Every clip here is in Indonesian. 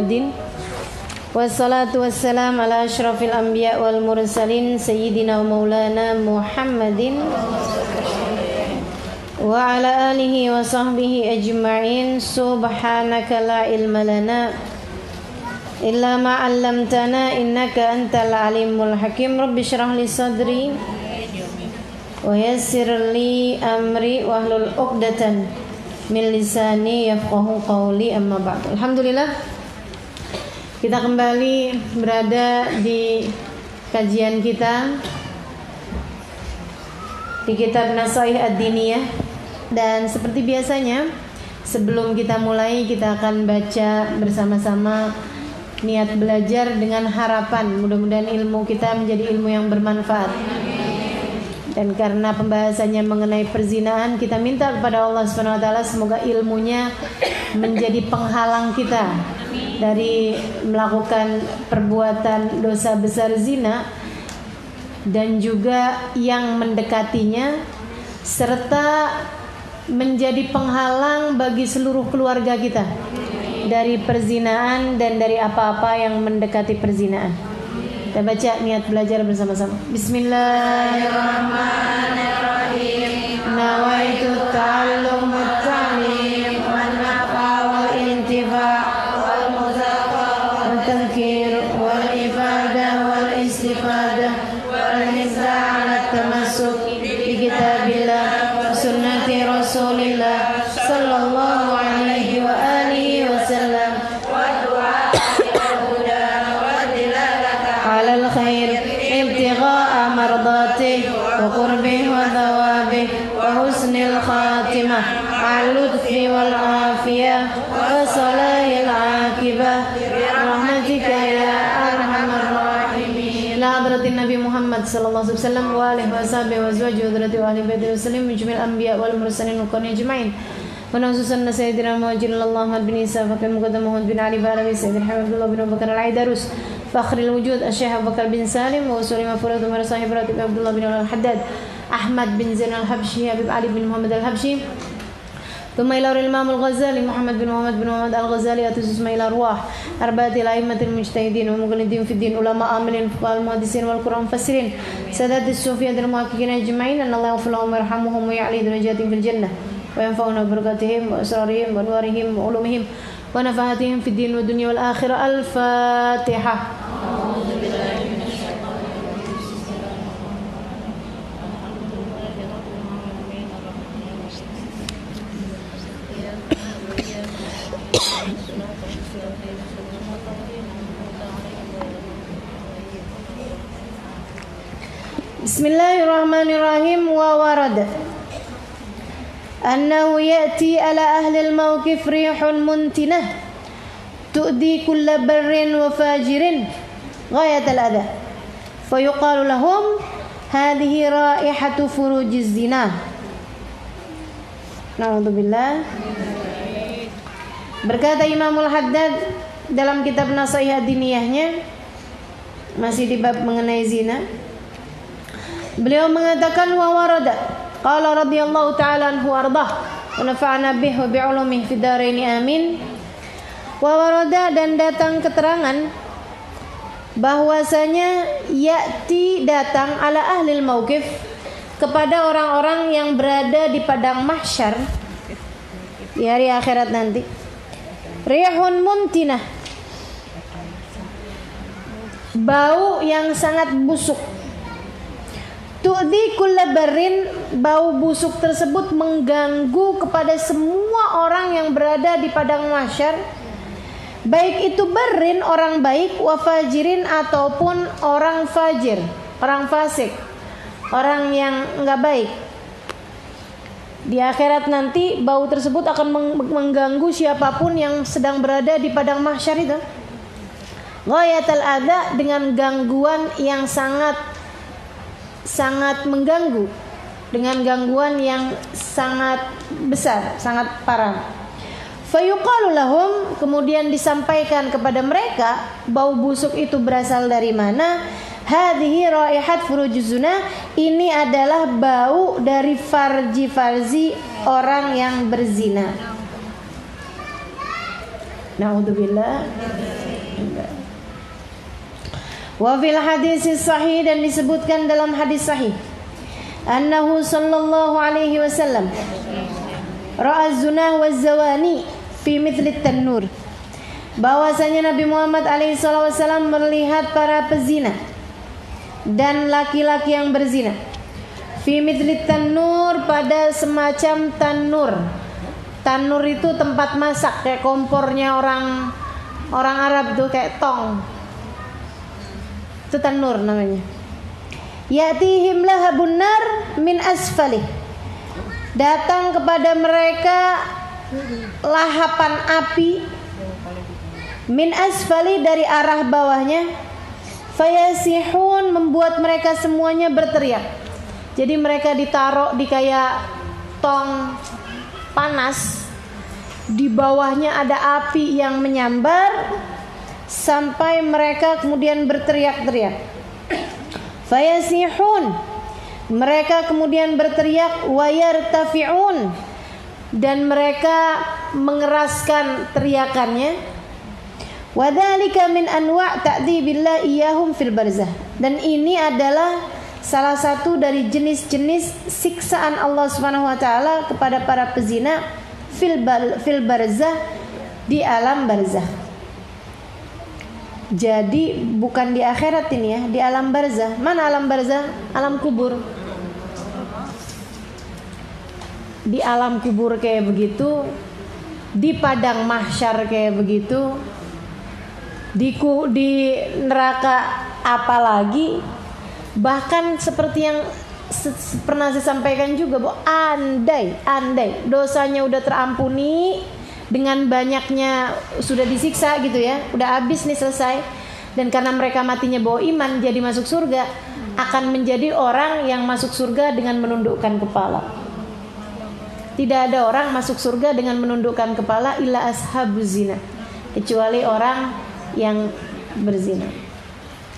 Muhammadin wassalatu wassalam ala asyrafil anbiya wal mursalin sayyidina wa maulana Muhammadin wa ala alihi wa sahbihi ajma'in. Subhanaka la ilma lana illa ma 'allamtana innaka antal alimul hakim. Rabbi shrah li sadri wa yassir li amri wahlul 'uqdatan min lisani yafqahu qawli, amma ba'd. Alhamdulillah, kita kembali berada di kajian kita di kitab Nasaih Ad-Diniyah. Dan seperti biasanya, sebelum kita mulai, kita akan baca bersama-sama niat belajar dengan harapan mudah-mudahan ilmu kita menjadi ilmu yang bermanfaat. Dan karena pembahasannya mengenai perzinahan, kita minta kepada Allah SWT semoga ilmunya menjadi penghalang kita dari melakukan perbuatan dosa besar zina dan juga yang mendekatinya, serta menjadi penghalang bagi seluruh keluarga kita dari perzinahan dan dari apa-apa yang mendekati perzinahan. Kita baca niat belajar bersama-sama. Bismillahirrahmanirrahim. Nawaitu ta'allum at-ta'lim wan nafa wal intifa' wal muzaqah wal tadhkir wal ifadah wal istifadah wal hifza 'ala tamassuk bi kitabillah sunnati Rasulillah sallallahu alaihi wa alihi wasallam wa du'a al-huda wa dilalata 'alal khair ibtigha'a mardatihi wa qurbihi wa thawabih wa husnil khatimah ma'al lutfi wal afiyah wa salahil aqibah bi rahmatika ya arhamar rahimin. La hadratin Nabi Muhammad sallallahu alaihi wasallam wa alihi washabihi wa azwajihi wa dzurriyyatihi wa ahli baitihi wasallam min jami'il anbiya wal mursalin wa qawmi ajma'in. Wa nasusanna sayyidina Muhajirin Muhammad bin Isa fakal muqaddam Muhammad bin Ali bin Abi Sayyidina Abdullah bin Abu Bakar al-Aidarus fakhril wujud Syekh Abu Bakar bin Salim wa usuli mafruḍ wa sahib ratib Abdullah bin al-Haddad Ahmad bin Zain al-Habsyi Habib Ali bin Muhammad al-Habsyi ثم إلى الإمام الغزالي محمد بن محمد الغزالي أتوسس إلى أرواح أربعة الأئمة المجتهدين ومقلدين في الدين علماء عاملين فقهاء المحدثين والقرآن مفسرين سادات الصوفية المحققين أجمعين أن الله يغفر لهم ويرحمهم ويعلي درجاتهم في الجنة وينفعنا ببركاتهم وأسرارهم وأنوارهم وعلومهم ونفحاتهم في الدين والدنيا والآخرة. الفاتحة. Bismillahirrahmanirrahim. Wa warada annahu ya'ti ala ahli al-mawqif rihun muntinah tu'di kulla barrin wa fajirin ghayat al-adha fayuqalu lahum hadhihi raihatu furujiz zina. Na'udzubillah. Berkata Imamul Haddad dalam kitab Nasaih Ad-Diniyahnya, masih di bab mengenai zina, beliau mengatakan wa warada qala radhiyallahu ta'ala anhu wardah wa nafa'ana bihi wa bi'ulumihi fid dharain amin. Wa warada, dan datang keterangan bahwasanya ya'ti datang ala ahlil mauqif kepada orang-orang yang berada di padang mahsyar di hari akhirat nanti, rihun muntinah, bau yang sangat busuk. Tu'di kulla barrin, bau busuk tersebut mengganggu kepada semua orang yang berada di padang mahsyar, baik itu barrin orang baik, wa fajirin ataupun orang fajir, orang fasik, orang yang enggak baik. Di akhirat nanti bau tersebut akan mengganggu siapapun yang sedang berada di padang mahsyar itu. Ghayatul adha, dengan gangguan yang sangat mengganggu, dengan gangguan yang sangat besar, sangat parah. Fayuqalu lahum, kemudian disampaikan kepada mereka bau busuk itu berasal dari mana. Hadhihi raihat furujuzuna, ini adalah bau dari farji-farji orang yang berzina. Naudzubillah. Wa fil hadis sahih, dan disebutkan dalam hadis sahih, annahu sallallahu alaihi wasallam ra'a zunah wa zawani fi mithli tanur, bahwasanya Nabi Muhammad alaihi wasallam melihat para pezina dan laki-laki yang berzina fi mithli tanur, pada semacam tanur. Tanur itu tempat masak, kayak kompornya orang Arab tuh, kayak tong. Itu tanur namanya. Ya'tihim lahabun nar min asfalih, datang kepada mereka lahapan api min asfali, dari arah bawahnya. Fayasihun, membuat mereka semuanya berteriak. Jadi mereka ditaruh di kayak tong panas, di bawahnya ada api yang menyambar sampai mereka kemudian berteriak-teriak. Fayasihun, mereka kemudian berteriak. Wayartafi'un, dan mereka mengeraskan teriakannya. Wadzalika min anwa' ta'dzibillah iyahum fil barzah, dan ini adalah salah satu dari jenis-jenis siksaan Allah Subhanahu wa taala kepada para pezina fil barzah, di alam barzah. Jadi bukan di akhirat ini ya, di alam barzah. Mana alam barzah? Alam kubur. Di alam kubur kayak begitu, di padang mahsyar kayak begitu, di neraka apalagi. Bahkan seperti yang pernah saya sampaikan juga, bahwa andai dosanya udah terampuni, dengan banyaknya sudah disiksa gitu ya, udah habis nih, selesai, dan karena mereka matinya bawa iman, jadi masuk surga, akan menjadi orang yang masuk surga dengan menundukkan kepala. Tidak ada orang masuk surga dengan menundukkan kepala illa ashabuz zina, kecuali orang yang berzina.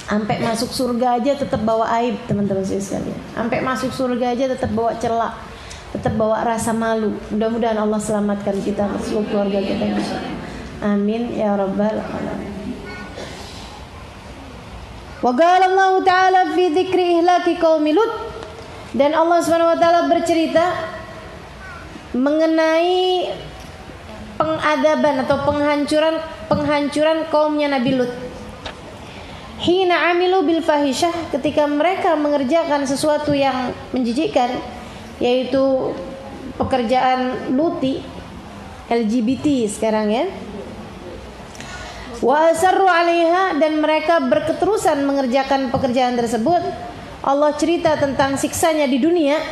Sampai masuk surga aja tetap bawa aib, teman-teman sekalian. Sampai masuk surga aja tetap bawa celak, tetap bawa rasa malu. Mudah-mudahan Allah selamatkan kita, seluruh keluarga kita. Amin ya rabbal alamin. Wa qala Allah Ta'ala fi dzikri ihlaki qaumi Lut, dan Allah Subhanahu wa taala bercerita mengenai pengadaban atau penghancuran kaumnya Nabi Lut. Hina amilu bil fahisyah, ketika mereka mengerjakan sesuatu yang menjijikkan, yaitu pekerjaan luti, LGBT sekarang ya. Wa asarru 'alaiha, dan mereka berketerusan mengerjakan pekerjaan tersebut. Allah cerita tentang siksanya di dunia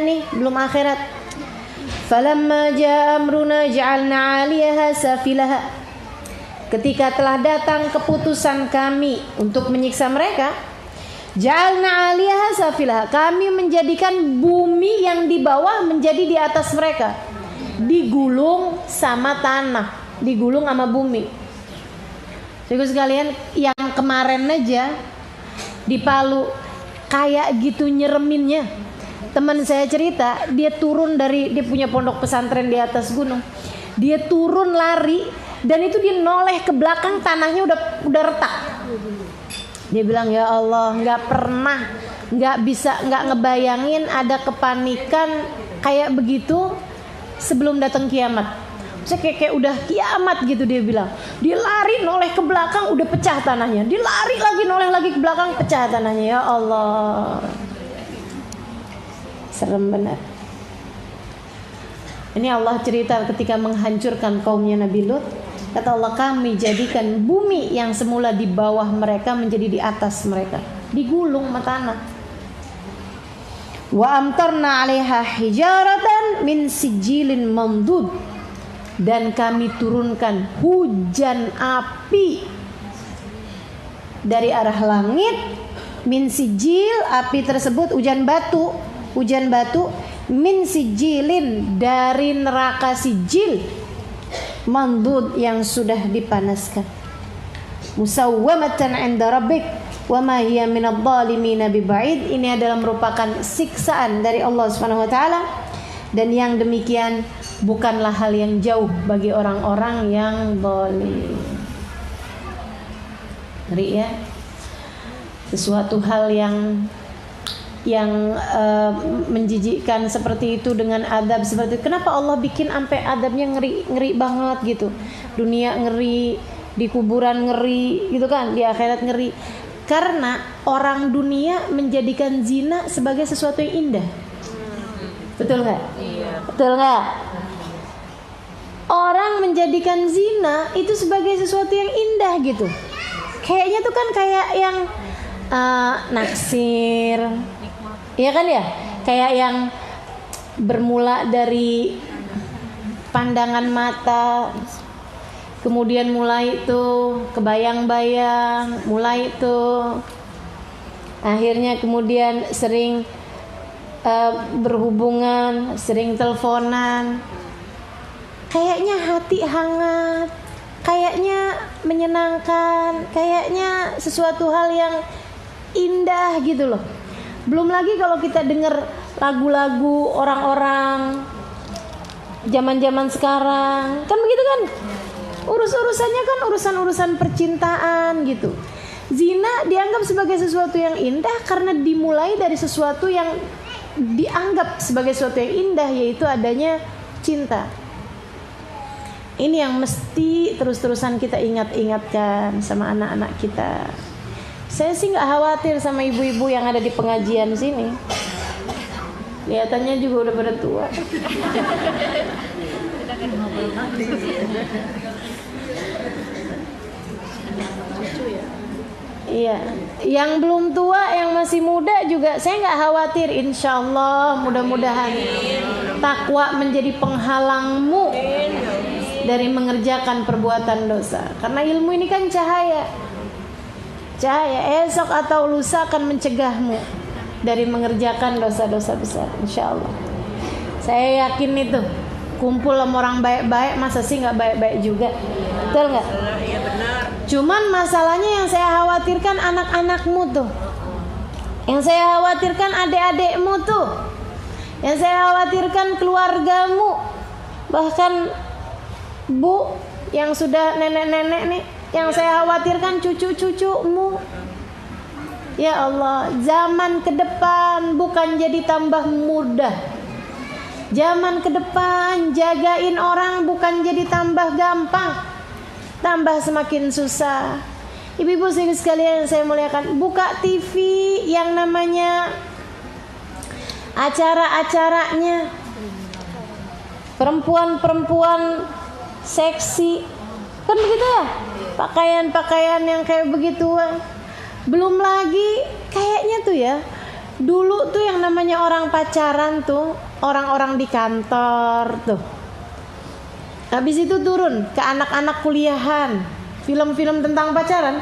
nih, belum akhirat. Falamma jaa amruna ja'alna 'aliyaha safilaha, ketika telah datang keputusan kami untuk menyiksa mereka, ja'alna 'aliyaha safilaha, kami menjadikan bumi yang di bawah menjadi di atas mereka, digulung sama tanah, digulung sama bumi. Jadi sekalian, yang kemarin aja di Palu kayak gitu nyereminnya. Teman saya cerita, dia turun dia punya pondok pesantren di atas gunung. Dia turun lari, dan itu dia noleh ke belakang, tanahnya udah retak. Dia bilang, ya Allah, nggak ngebayangin ada kepanikan kayak begitu sebelum datang kiamat. Saya kayak udah kiamat gitu, dia bilang. Dia lari noleh ke belakang, udah pecah tanahnya. Dia lari lagi, noleh lagi ke belakang, pecah tanahnya. Ya Allah, serem benar. Ini Allah cerita ketika menghancurkan kaumnya Nabi Lut. Kata Allah, kami jadikan bumi yang semula di bawah mereka menjadi di atas mereka, digulung sama tanah. Wa amtarna 'alaiha hijaratan min sijilin mamdud, dan kami turunkan hujan api dari arah langit. Min sijil, api tersebut hujan batu, min sijilin, dari neraka sijil, mandud, yang sudah dipanaskan. Musawwamatan 'inda rabbik wa ma hiya minadh-dhalimin biba'id, ini adalah merupakan siksaan dari Allah Subhanahu wa taala, Dan yang demikian bukanlah hal yang jauh bagi orang-orang yang zalim. Ngeri ya. Sesuatu hal yang menjijikkan seperti itu dengan adab seperti itu. Kenapa Allah bikin sampai adabnya ngeri banget gitu? Dunia ngeri, di kuburan ngeri gitu kan, di akhirat ngeri. Karena orang dunia menjadikan zina sebagai sesuatu yang indah. Betul nggak? Iya. Betul nggak? Orang menjadikan zina itu sebagai sesuatu yang indah gitu. Kayaknya tuh kan kayak yang naksir, iya kan ya? Kayak yang bermula dari pandangan mata, kemudian mulai tuh kebayang-bayang, mulai tuh akhirnya kemudian sering berhubungan, sering teleponan, kayaknya hati hangat, kayaknya menyenangkan, kayaknya sesuatu hal yang indah gitu loh. Belum lagi kalau kita dengar lagu-lagu orang-orang zaman-zaman sekarang, kan begitu kan? Urus-urusannya kan urusan-urusan percintaan gitu. Zina dianggap sebagai sesuatu yang indah karena dimulai dari sesuatu yang dianggap sebagai sesuatu yang indah, yaitu adanya cinta. Ini yang mesti terus-terusan kita ingat-ingatkan sama anak-anak kita. Saya sih nggak khawatir sama ibu-ibu yang ada di pengajian sini. Kelihatannya juga udah pada tua. Iya, yang belum tua, yang masih muda juga saya nggak khawatir. Insya Allah, mudah-mudahan takwa menjadi penghalangmu dari mengerjakan perbuatan dosa. Karena ilmu ini kan cahaya. Cahaya esok atau lusa akan mencegahmu dari mengerjakan dosa-dosa besar. Insya Allah. Saya yakin itu. Kumpul sama orang baik-baik, masa sih nggak baik-baik juga? Betul nggak? Iya benar. Cuman masalahnya yang saya khawatirkan anak-anakmu tuh, yang saya khawatirkan adik-adikmu tuh, yang saya khawatirkan keluargamu, bahkan bu yang sudah nenek-nenek nih, yang saya khawatirkan cucu-cucumu. Ya Allah, zaman ke depan bukan jadi tambah mudah. Zaman ke depan jagain orang bukan jadi tambah gampang, tambah semakin susah. Ibu-ibu sekalian yang saya muliakan, buka TV yang namanya acara-acaranya perempuan-perempuan seksi, kan begitu ya? Pakaian-pakaian yang kayak begituan. Belum lagi kayaknya tuh ya, dulu tuh yang namanya orang pacaran tuh orang-orang di kantor tuh. Habis itu turun ke anak-anak kuliahan, film-film tentang pacaran.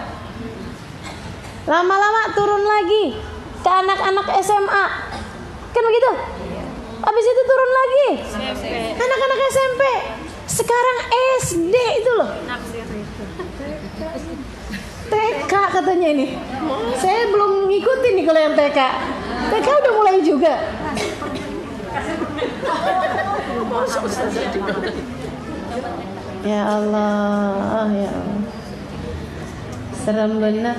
Lama-lama turun lagi ke anak-anak SMA, kan begitu? Habis itu turun lagi anak-anak SMP. Sekarang SD itu loh. TK katanya ini. Saya belum ngikutin nih kalau yang TK. TK udah mulai juga. Ya Allah, ya Allah. Serem benar.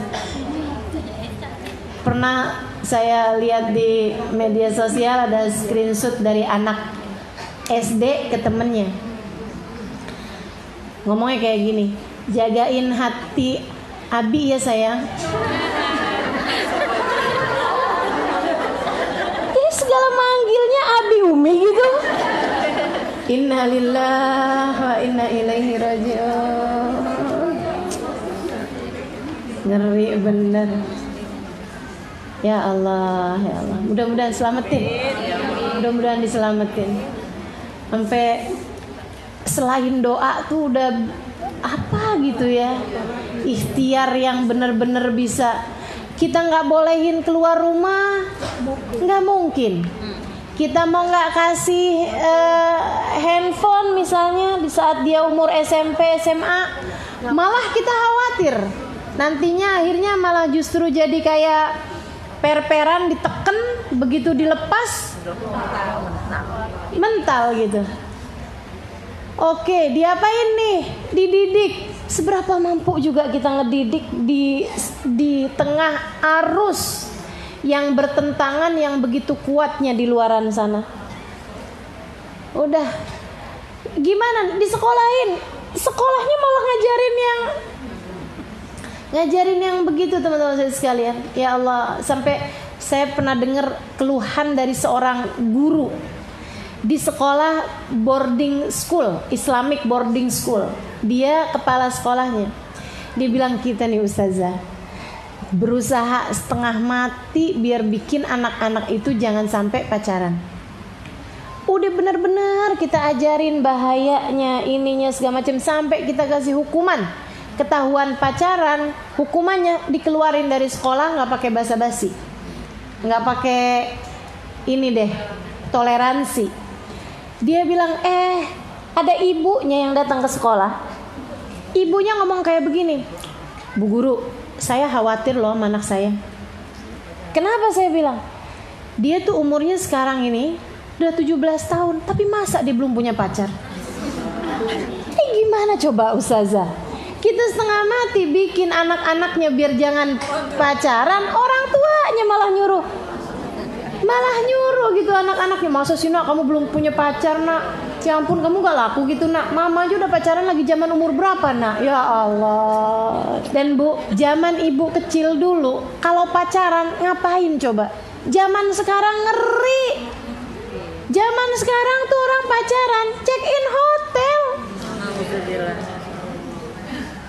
Pernah saya lihat di media sosial ada screenshot dari anak SD ke temennya. Ngomongnya kayak gini, jagain hati Abi ya sayang. Ini segala manggilnya Abi Umi gitu. Innalillahi wa inna ilaihi raji'un. Ngeri bener. Ya Allah, ya Allah. Mudah-mudahan selamatin. Mudah-mudahan diselamatin. Sampai selain doa tuh udah apa gitu ya, ikhtiar yang benar-benar bisa. Kita nggak bolehin keluar rumah, nggak mungkin. Kita mau nggak kasih handphone misalnya di saat dia umur SMP, SMA, malah kita khawatir nantinya akhirnya malah justru jadi kayak per-peran diteken, begitu dilepas mental gitu. Oke, diapain nih? Dididik. Seberapa mampu juga kita ngedidik di tengah arus yang bertentangan yang begitu kuatnya di luaran sana. Udah, gimana? Disekolahin, sekolahnya malah ngajarin yang begitu, teman-teman saya sekalian. Ya Allah, sampai saya pernah dengar keluhan dari seorang guru di sekolah boarding school, Islamic boarding school. Dia kepala sekolahnya. Dia bilang, kita nih ustazah berusaha setengah mati biar bikin anak-anak itu jangan sampai pacaran. Udah benar-benar kita ajarin bahayanya, ininya segala macam, sampai kita kasih hukuman. Ketahuan pacaran, hukumannya dikeluarin dari sekolah, nggak pakai basa-basi, nggak pakai ini deh, toleransi. Dia bilang, ada ibunya yang datang ke sekolah. Ibunya ngomong kayak begini, Bu Guru, saya khawatir loh sama anak saya. Kenapa? Saya bilang, dia tuh umurnya sekarang ini udah 17 tahun, tapi masa dia belum punya pacar? Gimana coba ustazah? Kita setengah mati bikin anak-anaknya biar jangan pacaran, orang tuanya malah nyuruh gitu anak-anaknya. Masa sih nak, kamu belum punya pacar nak? Ya ampun, kamu gak laku gitu nak. Mama aja udah pacaran lagi zaman umur berapa nak? Ya Allah. Dan Bu, zaman ibu kecil dulu kalau pacaran ngapain coba? Zaman sekarang ngeri. Zaman sekarang tuh orang pacaran check in hotel.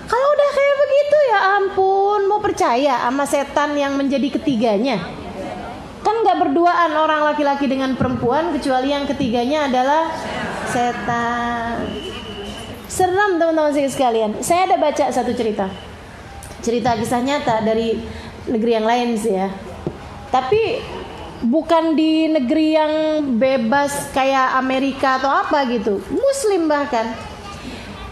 Kalau udah kayak begitu, ya ampun, mau percaya sama setan yang menjadi ketiganya? Kan gak berduaan orang laki-laki dengan perempuan, kecuali yang ketiganya adalah setan. Seram teman-teman sekalian. Saya ada baca satu cerita kisah nyata dari negeri yang lain sih ya, tapi bukan di negeri yang bebas kayak Amerika atau apa gitu, Muslim bahkan.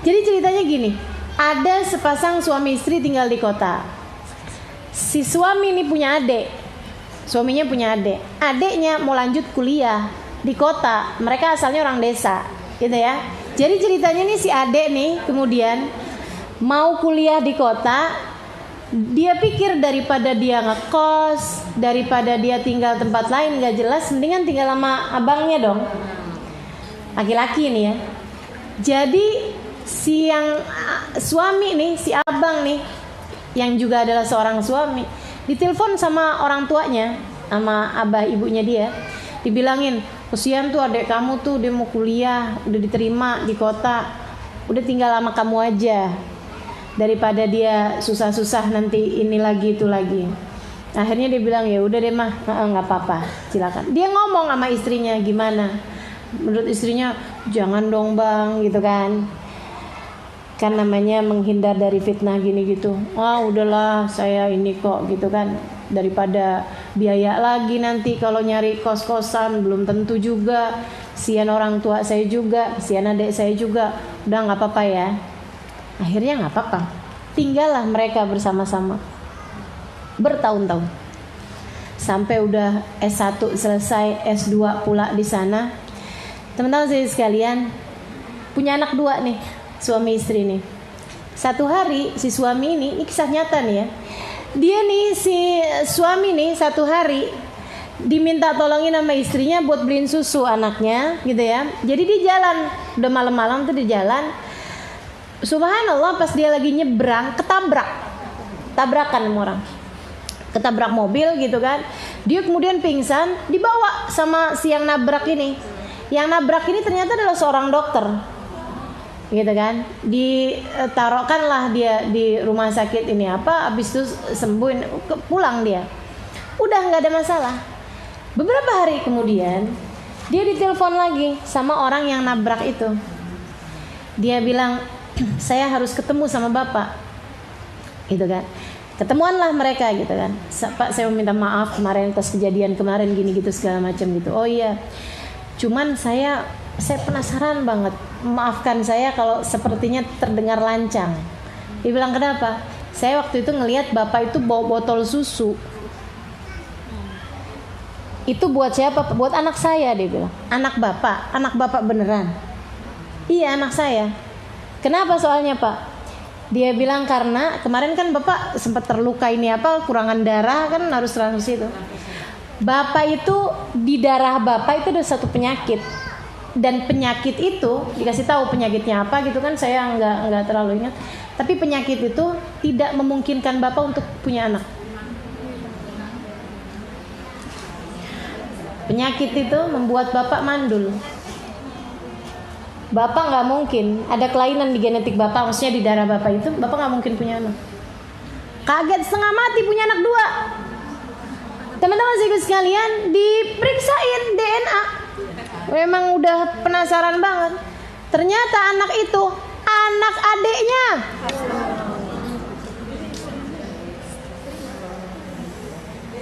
Jadi ceritanya gini, ada sepasang suami istri tinggal di kota. Si suami ini punya adik, suaminya punya adik. Adiknya mau lanjut kuliah di kota, mereka asalnya orang desa gitu ya. Jadi ceritanya nih, si adik nih kemudian mau kuliah di kota. Dia pikir daripada dia ngekos, daripada dia tinggal tempat lain gak jelas, mendingan tinggal sama abangnya dong, laki-laki nih ya. Jadi si yang suami nih, si abang nih, yang juga adalah seorang suami, ditelepon sama orang tuanya, sama abah ibunya dia. Dibilangin, kesian tuh adik kamu tuh, dia mau kuliah, udah diterima di kota, udah tinggal sama kamu aja, daripada dia susah-susah nanti ini lagi itu lagi. Akhirnya dia bilang, ya udah deh mah, nggak apa-apa, silakan. Dia ngomong sama istrinya, gimana? Menurut istrinya, jangan dong bang, gitu kan namanya menghindar dari fitnah gini gitu. Udahlah saya ini kok gitu kan, daripada biaya lagi nanti kalau nyari kos-kosan, belum tentu juga, kesian orang tua saya juga, kesian adik saya juga. Udah nggak apa-apa ya. Akhirnya nggak apa-apa, tinggallah mereka bersama-sama bertahun-tahun sampai udah S1 selesai, S2 pula di sana. Teman-teman saya sekalian, punya anak 2 nih, suami istri nih. Satu hari si suami ini kisah nyata nih ya, dia nih si suami nih satu hari diminta tolongin sama istrinya buat beliin susu anaknya gitu ya. Jadi dia jalan, udah malam-malam tuh dia jalan. Subhanallah, pas dia lagi nyebrang tabrakan sama orang, ketabrak mobil gitu kan. Dia kemudian pingsan, dibawa sama si yang nabrak ini. Yang nabrak ini ternyata adalah seorang dokter gitu kan. Ditaruhkanlah dia di rumah sakit ini apa, habis itu sembuhin, pulang dia, udah nggak ada masalah. Beberapa hari kemudian dia ditelepon lagi sama orang yang nabrak itu. Dia bilang, saya harus ketemu sama bapak gitu kan. Ketemuanlah mereka gitu kan. Pak, saya meminta maaf kemarin atas kejadian kemarin gini gitu segala macam gitu. Oh iya, cuman saya penasaran banget, maafkan saya kalau sepertinya terdengar lancang. Dia bilang, kenapa? Saya waktu itu ngelihat bapak itu bawa botol susu. Itu buat siapa? Buat anak saya, dia bilang. Anak bapak beneran. Iya, anak saya. Kenapa soalnya, Pak? Dia bilang karena kemarin kan bapak sempat terluka ini kurangan darah kan, harus transfusi itu. Bapak itu di darah bapak itu ada satu penyakit, dan penyakit itu dikasih tahu penyakitnya apa gitu kan, saya nggak terlalu ingat. Tapi penyakit itu tidak memungkinkan bapak untuk punya anak. Penyakit itu membuat bapak mandul. Bapak nggak mungkin, ada kelainan di genetik bapak, maksudnya di darah bapak itu, bapak nggak mungkin punya anak. Kaget setengah mati punya anak 2. Teman-teman sekalian, diperiksain DNA. Memang udah penasaran banget. Ternyata anak itu anak adiknya.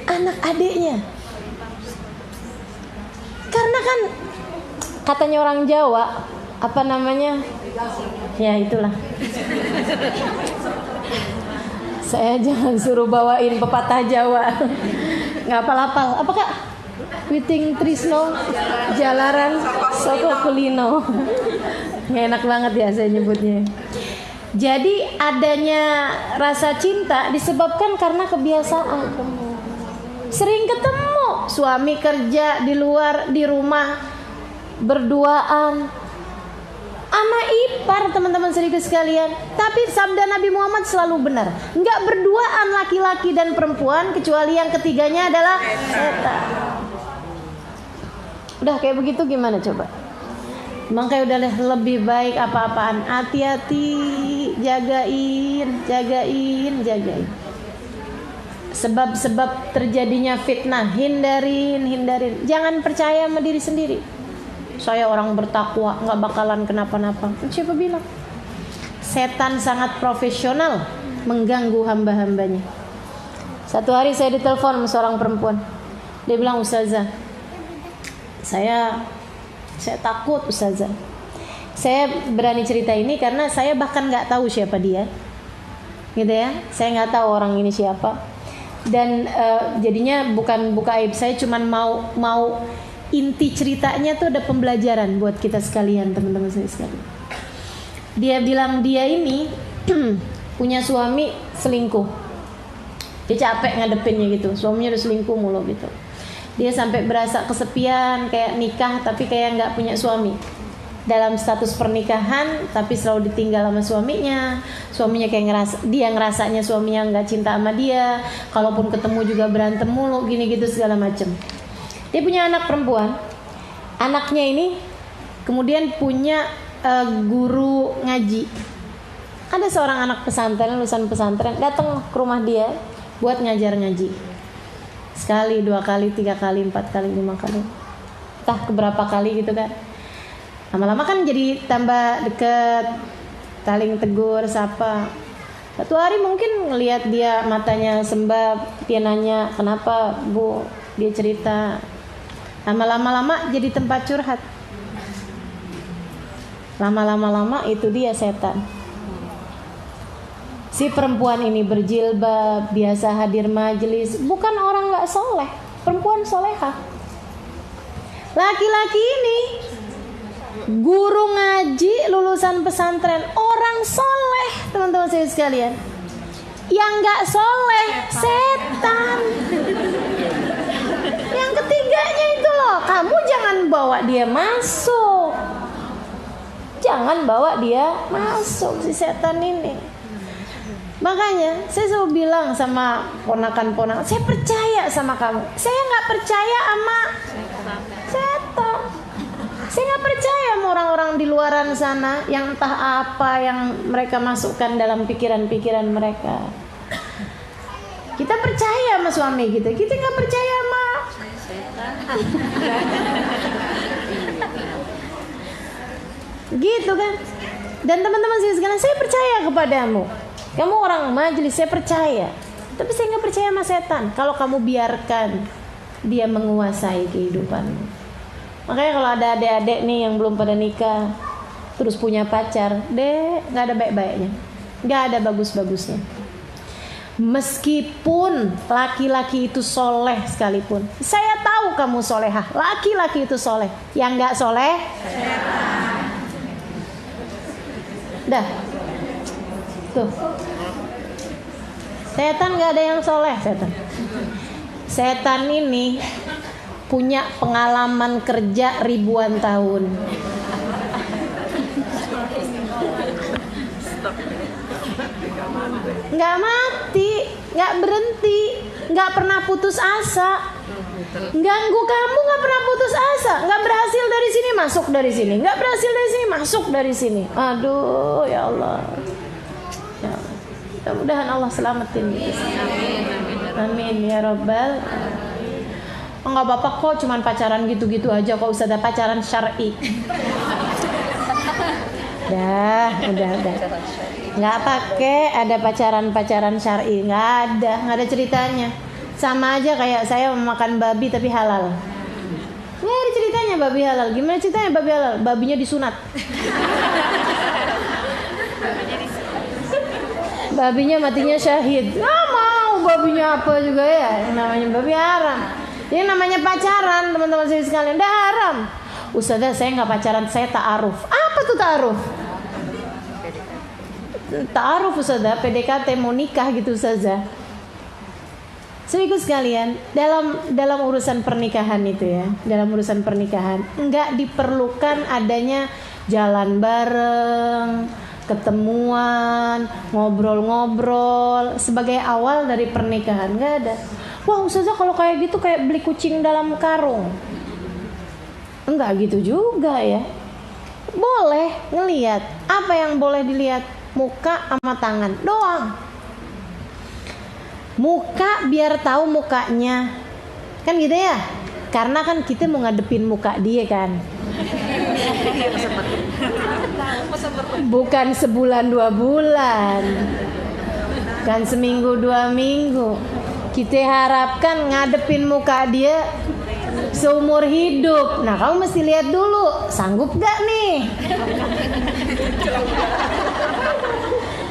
Anak adiknya. Karena kan katanya orang Jawa, apa namanya? Ya itulah. Saya jangan suruh bawain pepatah Jawa. Nggak apal-apal. Apa Kak? Witing Trisno Jalaran Soko Kulino. Nggak enak banget ya saya nyebutnya. Jadi adanya rasa cinta disebabkan karena kebiasaan. Sering ketemu, suami kerja di luar, di rumah berduaan, ama ipar, teman-teman sedikit sekalian. Tapi sabda Nabi Muhammad selalu benar, enggak berduaan laki-laki dan perempuan kecuali yang ketiganya adalah setan. Udah kayak begitu gimana coba? Makanya udah lebih baik apa-apaan, hati-hati, jagain. Sebab-sebab terjadinya fitnah, hindarin. Jangan percaya sama diri sendiri. Saya orang bertakwa, nggak bakalan kenapa-napa. Siapa bilang? Setan sangat profesional mengganggu hamba-hambanya. Satu hari saya ditelepon sama seorang perempuan. Dia bilang, Ustazah, saya takut Ustazah. Saya berani cerita ini karena saya bahkan nggak tahu siapa dia, gitu ya. Saya nggak tahu orang ini siapa. Dan jadinya bukan buka aib, saya cuman mau inti ceritanya tuh ada pembelajaran buat kita sekalian, teman-teman saya sekalian. Dia bilang dia ini punya suami selingkuh. Dia capek ngadepinnya gitu, suaminya udah selingkuh mulu gitu. Dia sampai berasa kesepian, kayak nikah tapi kayak nggak punya suami. Dalam status pernikahan tapi selalu ditinggal sama suaminya. Suaminya kayak ngerasanya suaminya nggak cinta sama dia. Kalaupun ketemu juga berantem mulu, gini gitu segala macem. Dia punya anak perempuan. Anaknya ini kemudian punya guru ngaji. Ada seorang anak pesantren, lulusan pesantren, datang ke rumah dia buat ngajar ngaji. Sekali, 2 kali, 3 kali, 4 kali, 5 kali. Entah keberapa kali gitu kan. Lama-lama kan jadi tambah deket, saling tegur, sapa. Satu hari mungkin ngelihat dia matanya sembab, dia nanya, kenapa Bu? Dia cerita. Lama-lama jadi tempat curhat. Lama-lama itu dia setan. Si perempuan ini berjilbab, biasa hadir majelis, bukan orang gak soleh, perempuan solehah. Laki-laki ini guru ngaji, lulusan pesantren, orang soleh, teman-teman saya sekalian. Yang gak soleh, setan. Yang ketiganya itu loh, kamu jangan bawa dia masuk. Jangan bawa dia masuk si setan ini. Makanya saya selalu bilang sama ponakan-ponakan, saya percaya sama kamu. Saya gak percaya sama setan. Saya gak percaya sama orang-orang di luaran sana yang entah apa yang mereka masukkan dalam pikiran-pikiran mereka. Kita percaya sama suami kita gak percaya sama setan. Gitu kan. Dan teman-teman sekalian, saya percaya kepadamu. Kamu orang majelis, saya percaya. Tapi saya gak percaya sama setan kalau kamu biarkan dia menguasai kehidupanmu. Makanya kalau ada adik-adik nih yang belum pada nikah, terus punya pacar, dek, gak ada baik-baiknya, gak ada bagus-bagusnya. Meskipun laki-laki itu soleh sekalipun, saya tahu kamu solehah, laki-laki itu soleh, yang nggak soleh, dah, tuh, setan nggak ada yang soleh, setan ini punya pengalaman kerja ribuan tahun. Nggak mati, nggak berhenti, nggak pernah putus asa. Ganggu kamu nggak pernah putus asa, nggak berhasil dari sini masuk dari sini, nggak berhasil dari sini masuk dari sini. Aduh ya Allah, ya Allah. Mudah-mudahan Allah selamatin gitu. Amin ya Rabbal. Oh, nggak apa-apa kok, cuman pacaran gitu-gitu aja kok, usah ada pacaran syar'i. udah. Nggak pakai ada pacaran syar'i, nggak ada ceritanya. Sama aja kayak saya memakan babi tapi halal. Nggak ada ceritanya babi halal. Gimana ceritanya babi halal? Babinya disunat. Babinya matinya syahid. Nggak mau babinya apa juga ya. Namanya babi haram. Ini namanya pacaran teman-teman sekalian. Udah haram. Ustazah saya nggak pacaran, saya ta'aruf. Apa tuh ta'aruf? Ta'aruf Ustazah, PDKT mau nikah gitu Ustazah. Serius sekalian, dalam urusan pernikahan itu ya, dalam urusan pernikahan enggak diperlukan adanya jalan bareng, ketemuan, ngobrol-ngobrol sebagai awal dari pernikahan, enggak ada. Wah Ustazah kalau kayak gitu kayak beli kucing dalam karung. Enggak gitu juga ya. Boleh ngelihat, apa yang boleh dilihat? Muka sama tangan doang. Muka biar tahu mukanya, kan gitu ya? Karena kan kita mau ngadepin muka dia kan. Bukan sebulan 2 bulan, bukan seminggu 2 minggu. Kita harapkan ngadepin muka dia seumur hidup. Nah kamu mesti lihat dulu, sanggup gak nih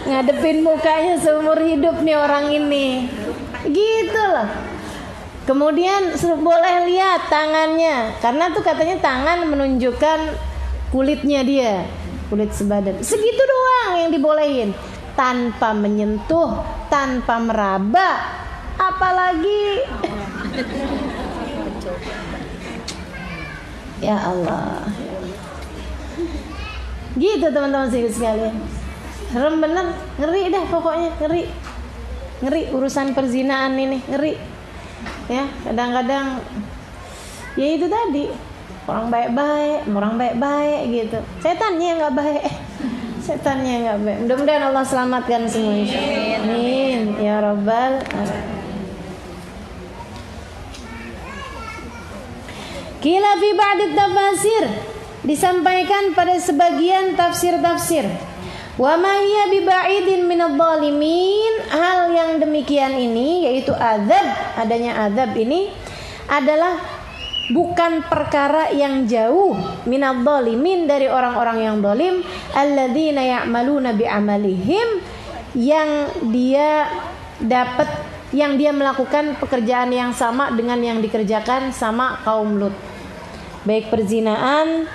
ngadepin mukanya seumur hidup nih orang ini, gitu loh. Kemudian boleh lihat tangannya, karena tuh katanya tangan menunjukkan kulitnya dia, kulit sebadan. Segitu doang yang dibolehin, tanpa menyentuh, tanpa meraba, apalagi ya Allah. Gitu teman-teman sekalian. Serem bener, ngeri dah pokoknya, ngeri urusan perzinaan ini, ngeri. Ya, kadang-kadang ya itu tadi, orang baik-baik gitu. Setannya nggak baik. Mudah-mudahan Allah selamatkan semua insyaallah. Amin ya Rabbal alamin. Qila fi ba'd tafasir, disampaikan pada sebagian tafsir-tafsir. Wa ma hiya biba'idin minadh-dhalimin, hal yang demikian ini yaitu azab, adanya azab ini adalah bukan perkara yang jauh minadh-dhalimin, dari orang-orang yang zalim, alladzina ya'maluna bi'amalihim, yang dia melakukan pekerjaan yang sama dengan yang dikerjakan sama kaum Lut, baik perzinaan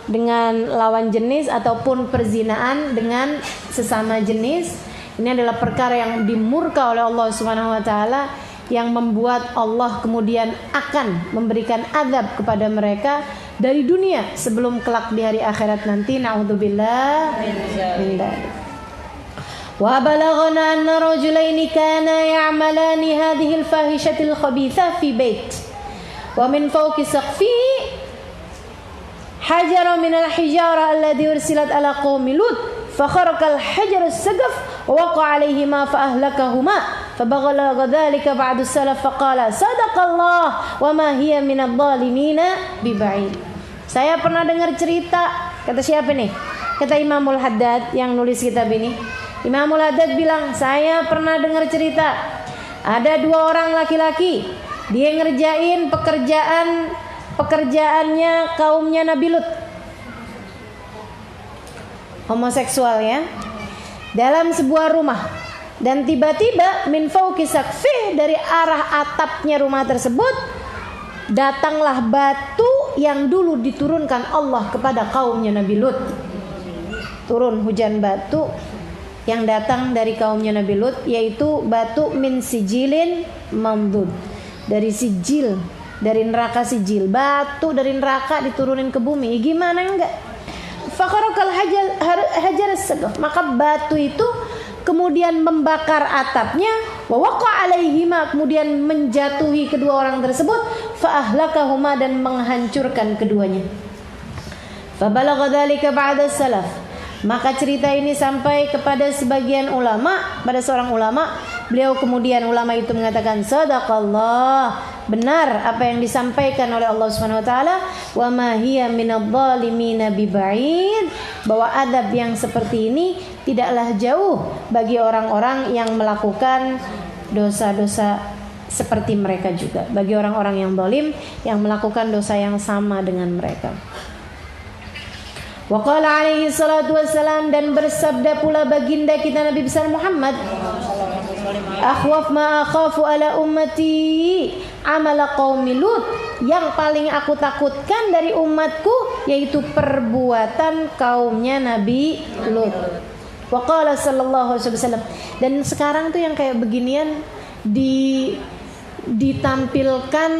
dengan lawan jenis ataupun perzinaan dengan sesama jenis. Ini adalah perkara yang dimurka oleh Allah Subhanahu wa taala, yang membuat Allah kemudian akan memberikan azab kepada mereka dari dunia sebelum kelak di hari akhirat nanti. Na'udzubillah min dzalik. Wa balaghana anna rajulaini kana ya'malani hadhihi al-fahishati al-khabitha fi bait wa min fawqi saqfihi حجر من الحجارة الذي أرسلت على قوم لوط فخرق الحجر السقف ووقع عليهما فأهلكهما فبلغ ذلك بعد السلف فقال صدق الله وما هي من الظالمين ببعيد. Saya pernah dengar cerita, kata siapa nih? Kata Imamul Haddad yang nulis kitab ini. Imamul Haddad bilang, saya pernah dengar cerita, ada 2 orang laki-laki, dia ngerjain pekerjaannya kaumnya Nabi Lut, homoseksual ya, dalam sebuah rumah. Dan tiba-tiba min fauqi saqfih, dari arah atapnya rumah tersebut datanglah batu yang dulu diturunkan Allah kepada kaumnya Nabi Lut. Turun hujan batu yang datang dari kaumnya Nabi Lut, yaitu batu min sijilin mamdud, dari sijil, dari neraka sijil. Batu dari neraka diturunin ke bumi, gimana enggak? Fakharakal hajar as-saqaf, maka batu itu kemudian membakar atapnya, wa waqa alaihima, kemudian menjatuhi kedua orang tersebut, fa ahlakahuma, dan menghancurkan keduanya. Fa balagha dzalika ba'da salaf, maka cerita ini sampai kepada sebagian ulama, pada seorang ulama. Beliau kemudian, ulama itu mengatakan, sadaqallah, benar apa yang disampaikan oleh Allah Subhanahu wa taala, wa ma hiya minadh-dhalimina biba'id, bahwa adab yang seperti ini tidaklah jauh bagi orang-orang yang melakukan dosa-dosa seperti mereka juga, bagi orang-orang yang zalim yang melakukan dosa yang sama dengan mereka. Wa qala alaihi salatu wassalam, dan bersabda pula baginda kita Nabi besar Muhammad, akhwaf ma akhafu ala ummati amala qaumi Lut, yang paling aku takutkan dari umatku yaitu perbuatan kaumnya Nabi Lut. Wa qala sallallahu alaihi wasallam, dan sekarang tuh yang kayak beginian ditampilkan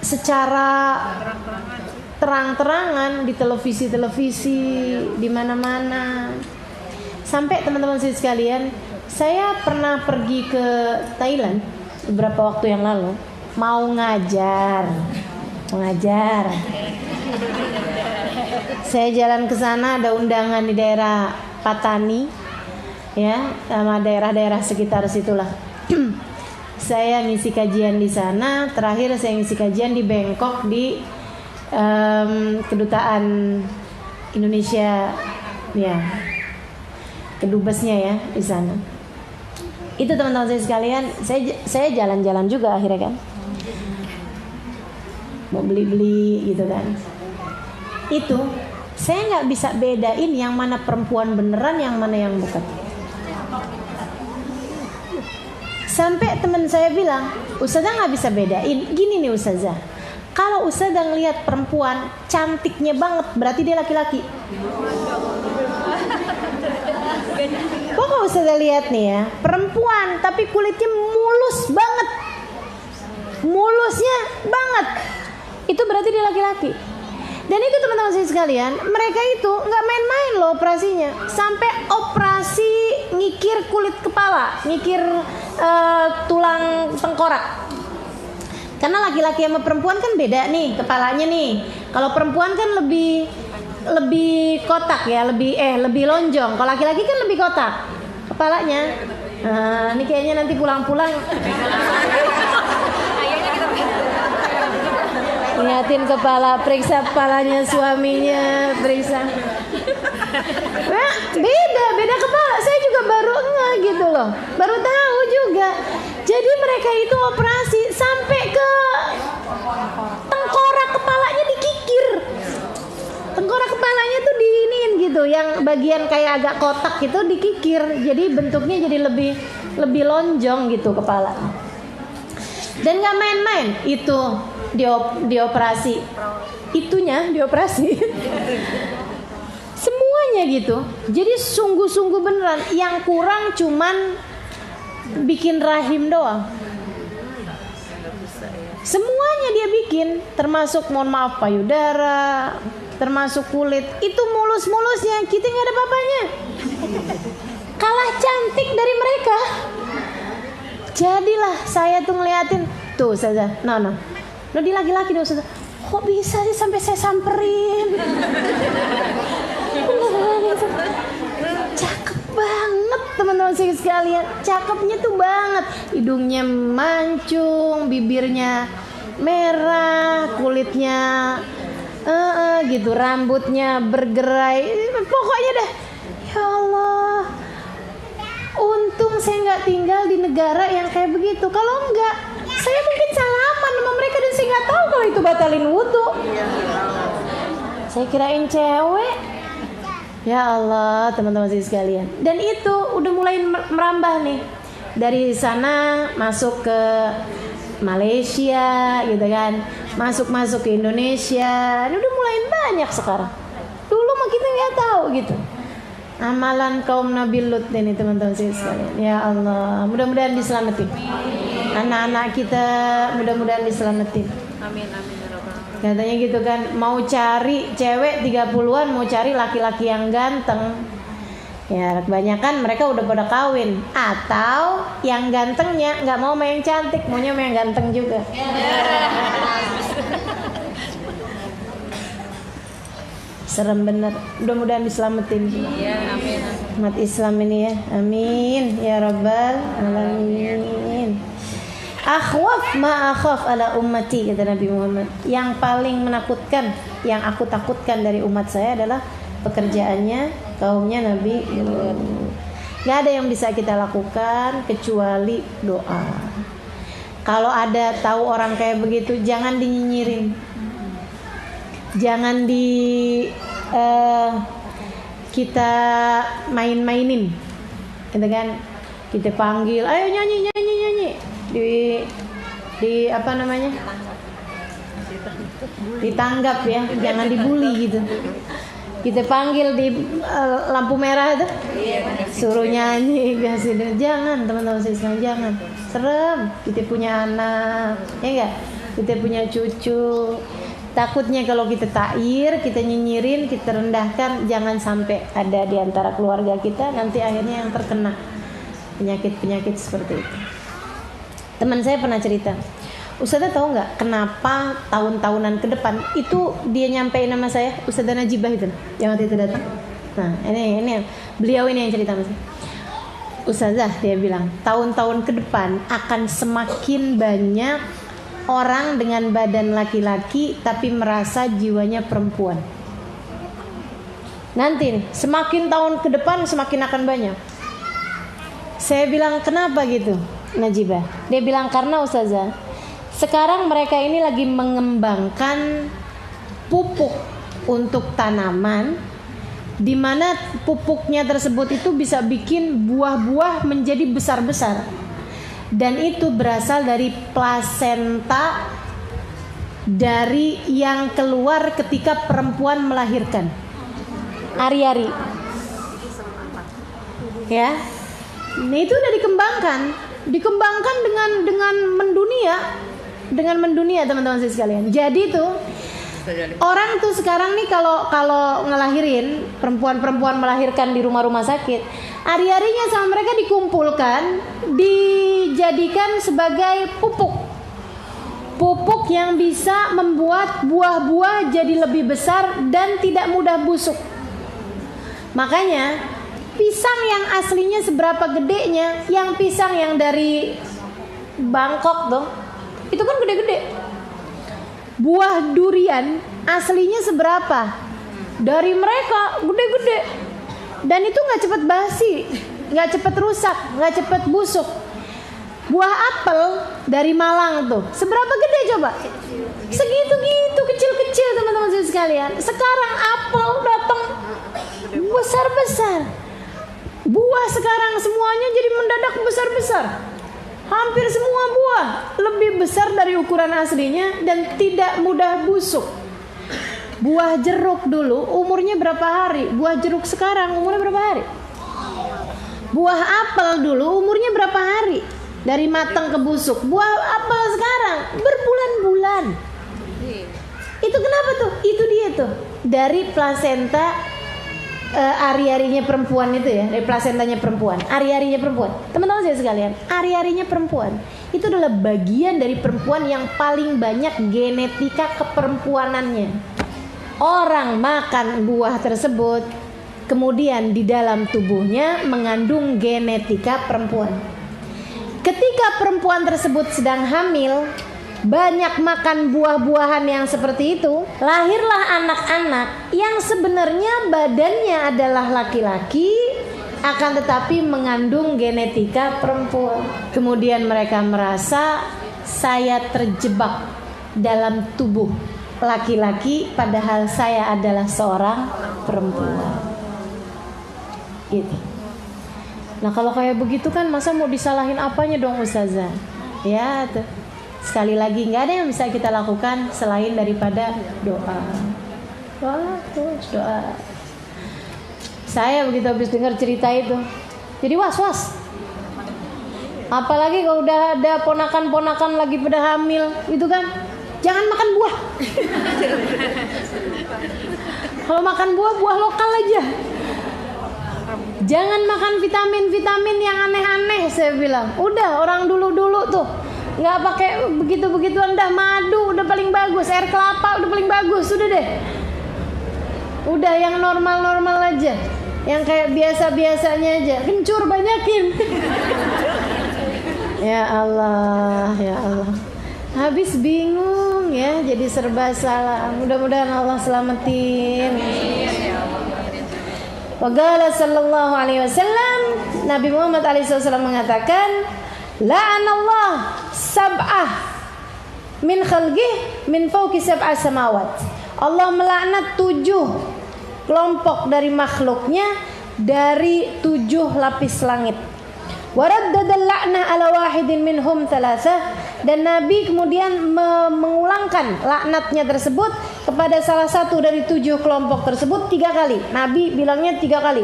secara terang-terangan di televisi-televisi, di mana-mana. Sampai teman-teman sekalian, saya pernah pergi ke Thailand beberapa waktu yang lalu, mau ngajar. Saya jalan ke sana, ada undangan di daerah Patani, ya, sama daerah-daerah sekitar situlah. Saya ngisi kajian di sana. Terakhir saya ngisi kajian di Bangkok, di kedutaan Indonesia, ya, kedubesnya ya di sana. Itu teman-teman saya sekalian, saya jalan-jalan juga akhirnya kan, mau beli-beli gitu kan. Itu saya nggak bisa bedain yang mana perempuan beneran, yang mana yang bukan. Sampai teman saya bilang, Ustazah nggak bisa bedain. Gini nih Ustazah, kalau Ustazah ngelihat perempuan cantiknya banget, berarti dia laki-laki. Kok kalau Ustazah lihat nih ya, perempuan tapi kulitnya mulus banget, mulusnya banget, itu berarti dia laki-laki. Dan itu teman-teman saya sekalian, mereka itu nggak main-main loh operasinya, sampai operasi ngikir kulit kepala, ngikir tulang tengkorak. Karena laki-laki sama perempuan kan beda nih kepalanya nih. Kalau perempuan kan lebih kotak ya, lebih lonjong. Kalau laki-laki kan lebih kotak kepalanya. Ini kayaknya nanti pulang-pulang ingatin kepala, periksa kepalanya suaminya, periksa. Nah, beda kepala. Saya juga baru gitu loh, baru tahu juga. Jadi mereka itu operasi sampai ke tengkorak kepalanya dikikir. Tengkorak kepalanya tuh diinin gitu, yang bagian kayak agak kotak gitu dikikir. Jadi bentuknya jadi lebih lonjong gitu kepala. Dan nggak main-main itu dioperasi. Itunya dioperasi. Semuanya gitu. Jadi sungguh-sungguh beneran. Yang kurang cuman bikin rahim doang. Semuanya dia bikin, termasuk mohon maaf payudara, termasuk kulit. Itu mulus-mulusnya, kita nggak ada apa-apanya. Kalah cantik dari mereka. Jadilah saya tuh ngeliatin tuh saja. No, dia laki-laki dong saja. Kok bisa sih sampai saya samperin? Cakep banget teman-teman sekalian, cakepnya tuh banget. Hidungnya mancung, bibirnya merah, kulitnya gitu, rambutnya bergerai. Pokoknya dah, ya Allah, untung saya nggak tinggal di negara yang kayak begitu. Kalau enggak, saya mungkin salaman sama mereka dan saya nggak tahu kalau itu batalin wudu. Saya kirain cewek. Ya Allah, teman-teman sekalian. Dan itu udah mulai merambah nih. Dari sana masuk ke Malaysia gitu kan, masuk ke Indonesia. Ini udah mulai banyak sekarang. Dulu mah kita nggak tahu gitu. Amalan kaum Nabi Lut ini teman-teman sekalian. Ya Allah, mudah-mudahan diselamatin. Anak-anak kita mudah-mudahan diselamatin. Amin amin ya rabbal alamin. Katanya gitu kan, mau cari cewek 30-an, mau cari laki-laki yang ganteng. Ya kebanyakan mereka udah pada kawin. Atau yang gantengnya nggak mau main cantik, maunya main ganteng juga. Serem bener. Mudah-mudahan diselamatin. Iya amin. Umat Islam ini ya. Amin ya rabbal alamin. Akhwaf ma akhaf ala ummati, kata Nabi Muhammad. Yang paling menakutkan, yang aku takutkan dari umat saya adalah pekerjaannya kaumnya Nabi Lut. Gak ada yang bisa kita lakukan kecuali doa. Kalau ada tahu orang kayak begitu, jangan dinyinyirin, jangan kita main-mainin, gitu kan? Kita panggil, ayo nyanyi di apa namanya? Ditanggap ya, jangan dibully gitu. Kita panggil di lampu merah itu, suruh nyanyi, jangan teman-teman Islam, jangan. Serem. Kita punya anak, ya enggak? Kita punya cucu. Takutnya kalau kita tair, kita nyinyirin, kita rendahkan, jangan sampai ada di antara keluarga kita nanti akhirnya yang terkena penyakit-penyakit seperti itu. Teman saya pernah cerita, Ustazah tahu nggak kenapa tahun-tahunan ke depan itu dia nyampein nama saya, Ustazah Najibah itu yang waktu itu datang. Nah ini beliau ini yang cerita mas. Ustazah, dia bilang tahun-tahun ke depan akan semakin banyak orang dengan badan laki-laki tapi merasa jiwanya perempuan. Nanti nih, semakin tahun ke depan semakin akan banyak. Saya bilang kenapa gitu Najibah? Dia bilang karena Ustazah, sekarang mereka ini lagi mengembangkan pupuk untuk tanaman, di mana pupuknya tersebut itu bisa bikin buah-buah menjadi besar-besar, dan itu berasal dari plasenta dari yang keluar ketika perempuan melahirkan. Ari-ari, ya, ini itu udah dikembangkan dengan mendunia teman-teman sekalian. Jadi tuh orang tuh sekarang nih kalau ngelahirin, perempuan melahirkan di rumah-rumah sakit, ari-arinya sama mereka dikumpulkan, dijadikan sebagai pupuk yang bisa membuat buah-buah jadi lebih besar dan tidak mudah busuk. Makanya pisang yang aslinya seberapa gedenya, yang pisang yang dari Bangkok tuh, itu kan gede-gede. Buah durian aslinya seberapa? Dari mereka gede-gede. Dan itu nggak cepat basi, nggak cepat rusak, nggak cepat busuk. Buah apel dari Malang tuh, seberapa gede coba? Segitu-gitu, kecil-kecil teman-teman sekalian. Sekarang apel datang besar-besar. Buah sekarang semuanya jadi mendadak besar-besar. Hampir semua buah lebih besar dari ukuran aslinya dan tidak mudah busuk. Buah jeruk dulu umurnya berapa hari? Buah jeruk sekarang umurnya berapa hari? Buah apel dulu umurnya berapa hari? Dari matang ke busuk. Buah apel sekarang berbulan-bulan. Itu kenapa tuh? Itu dia tuh. Dari plasenta ari-arinya perempuan itu ya, dari plasentanya perempuan, ari-arinya perempuan. Teman-teman saya sekalian, ari-arinya perempuan itu adalah bagian dari perempuan yang paling banyak genetika keperempuanannya. Orang makan buah tersebut, kemudian di dalam tubuhnya mengandung genetika perempuan. Ketika perempuan tersebut sedang hamil, banyak makan buah-buahan yang seperti itu, lahirlah anak-anak yang sebenarnya badannya adalah laki-laki, akan tetapi mengandung genetika perempuan. Kemudian mereka merasa saya terjebak dalam tubuh laki-laki, padahal saya adalah seorang perempuan. Gitu. Nah kalau kayak begitu kan masa mau disalahin apanya dong Ustazah? Ya tuh. Sekali lagi nggak ada yang bisa kita lakukan selain daripada doa. Doa terus doa. Saya begitu habis dengar cerita itu, jadi was-was. Apalagi kalau udah ada ponakan-ponakan lagi pada hamil, itu kan, jangan makan buah. Kalau makan buah lokal aja. Jangan makan vitamin-vitamin yang aneh-aneh, saya bilang. Udah orang dulu-dulu tuh nggak pakai begitu-begituan, dah madu udah paling bagus, air kelapa udah paling bagus, udah deh. Udah yang normal-normal aja, yang kayak biasa-biasanya aja, kencur banyakin. Ya Allah, ya Allah. Habis bingung ya, jadi serba salah. Mudah-mudahan Allah selamatin. Waqala sallallahu alaihi wasallam, Nabi Muhammad alaihi wasallam mengatakan, la'anallah sab'ah min khalqih min fawqi sab'a samawat. Allah melaknat 7 kelompok dari makhluknya dari 7 lapis langit. Waraddada la'na ala wahidin minhum thalatha, dan Nabi kemudian mengulangkan laknatnya tersebut kepada salah satu dari 7 kelompok tersebut 3 kali. Nabi bilangnya 3 kali.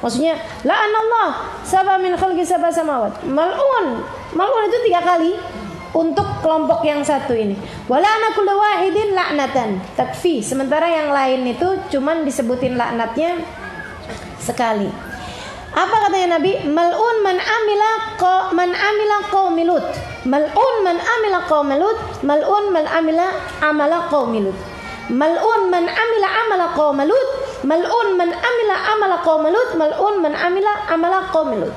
Maksudnya la'anallah sab'a min khalqi sab'a samawat. Mal'un itu 3 kali untuk kelompok yang satu ini. Wala'na kullu wahidin la'natan takfi. Sementara yang lain itu cuman disebutin laknatnya sekali. Apa katanya Nabi? Mal'un man amila qaumi Lut. Mal'un man amila qaumi Lut. Mal'un man amila amala qaumi Lut. Mal'un man amila amala qaumi Lut. Mal'un man amila amala qaumi Lut. Mal'un man amila amala qaumi Lut.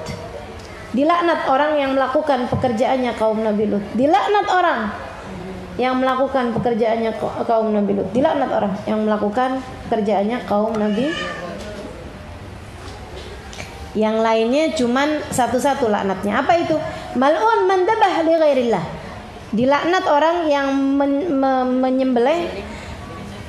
Dilaknat orang yang melakukan pekerjaannya kaum Nabi Lut. Dilaknat orang yang melakukan pekerjaannya kaum Nabi Lut. Dilaknat orang yang melakukan pekerjaannya kaum Nabi. Yang lainnya cuman satu-satu laknatnya. Apa itu? Mal'un man dabah li ghairillah. Dilaknat orang yang menyembelih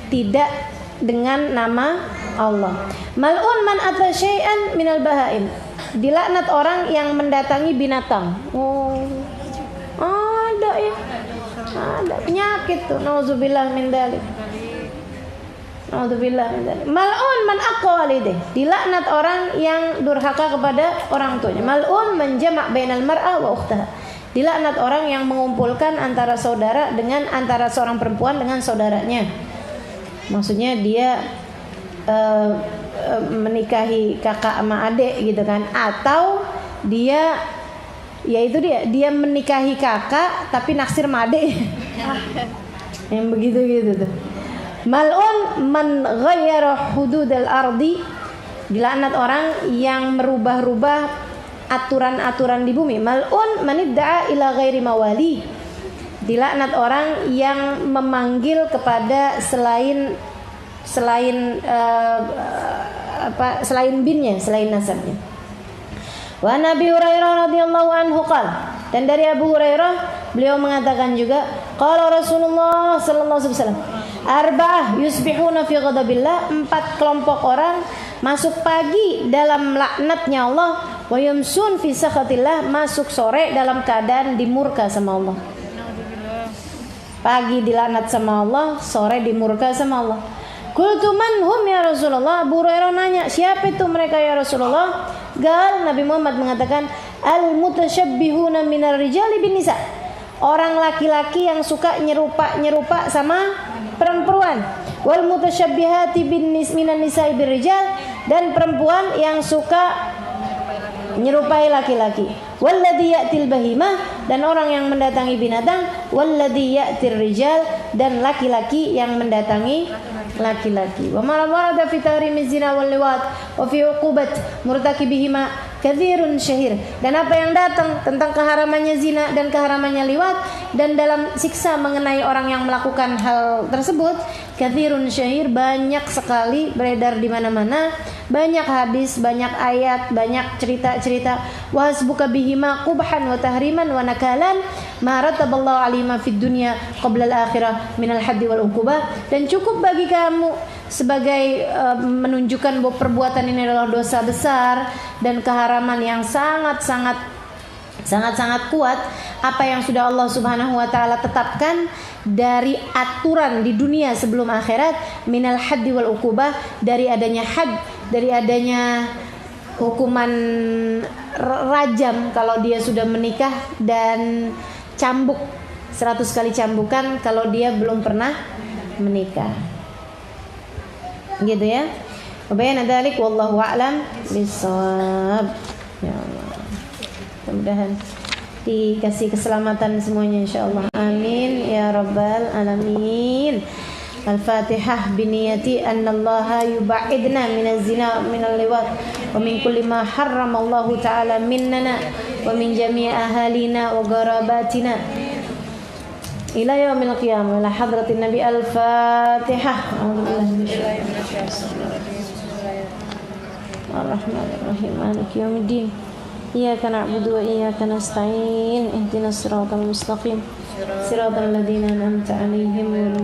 tidak dengan nama Allah. Mal'un man ata syai'an minal bahaim. Dilaknat orang yang mendatangi binatang. Oh, ada ya. Ada penyakit tuh. Nauzubillah min dzalik. Mal'un man aqwa walidih. Dilaknat orang yang durhaka kepada orang tuanya. Mal'un man jama' bainal mar'a wa ukhtaha. Dilaknat orang yang mengumpulkan antara saudara dengan antara seorang perempuan dengan saudaranya. Maksudnya dia menikahi kakak sama adik gitu kan, atau dia dia menikahi kakak tapi naksir sama adik. Yang begitu gitu tuh. Mal'un man ghayyara hududal ardi. Dilaknat orang yang merubah-rubah aturan-aturan di bumi. Mal'un man idda'a ila ghairi mawali. Dilaknat orang yang memanggil kepada selain binnya, selain nasabnya. Wa Nabi Hurairah radhiyallahu anhu qala, dan dari Abu Hurairah beliau mengatakan juga, qala Rasulullah sallallahu alaihi wasallam, arba'ah yusbihuna fi ghadabillah. 4 kelompok orang masuk pagi dalam laknatnya Allah, wa yumsun fi sakhatillah, masuk sore dalam keadaan dimurka sama Allah. Pagi dilaknat sama Allah, sore dimurka sama Allah. Qultu man hum ya Rasulullah. Abu Hurairah nanya, siapa itu mereka ya Rasulullah? Gal, Nabi Muhammad mengatakan, al mutasyabbihuna minar rijali bin nisa. Orang laki-laki yang suka nyerupa sama perempuan. Wal mutasyabbihati minan nisa'i bir rijal, dan perempuan yang suka menyerupai laki-laki. Walladhi ya'til bahimah, dan orang yang mendatangi binatang. Walladhi ya'tir rijal, dan laki-laki yang mendatangi laki-laki. Wa ma warada fi tahrimiz zina wal liwat wa fi uqubat murtakibihima katsirun syahir. Dan apa yang datang tentang keharamannya zina dan keharamannya liwat, dan dalam siksa mengenai orang yang melakukan hal tersebut, katsirun syahir, banyak sekali beredar di mana-mana, banyak hadis, banyak ayat, banyak cerita-cerita. Wa hasbuka bihima qubhan wa tahriman wa nakalan ma rataballahu alima fid dunya qabla al-akhirah min al-haddi wal uqubah. Dan cukup bagi kamu sebagai menunjukkan bahwa perbuatan ini adalah dosa besar dan keharaman yang sangat-sangat kuat, apa yang sudah Allah Subhanahu wa taala tetapkan dari aturan di dunia sebelum akhirat, minal haddi wal uqubah, dari adanya had, dari adanya hukuman rajam kalau dia sudah menikah, dan cambuk 100 kali cambukan kalau dia belum pernah menikah. Gitu ya. Wa bayana dzalik wallahu a'lam bissawab. Ya Allah. Mudah-mudahan dikasih keselamatan semuanya insyaallah. Amin ya rabbal alamin. Al-Fatihah biniyati annallaha yuba'idna minaz zina minal liwat wa min kulli ma harramallahu ta'ala minnana wa min jami'i ahalina wa garabatina ila yaumil qiyamah ila hadratin nabi. Al-Fatihah. Ar-Rahmanir-Rahim maliki yaumiddin. Iyyaka na'budu wa iyyaka nasta'in ihdinas siratal mustaqim siratal ladzina an'amta 'alaihim ghairil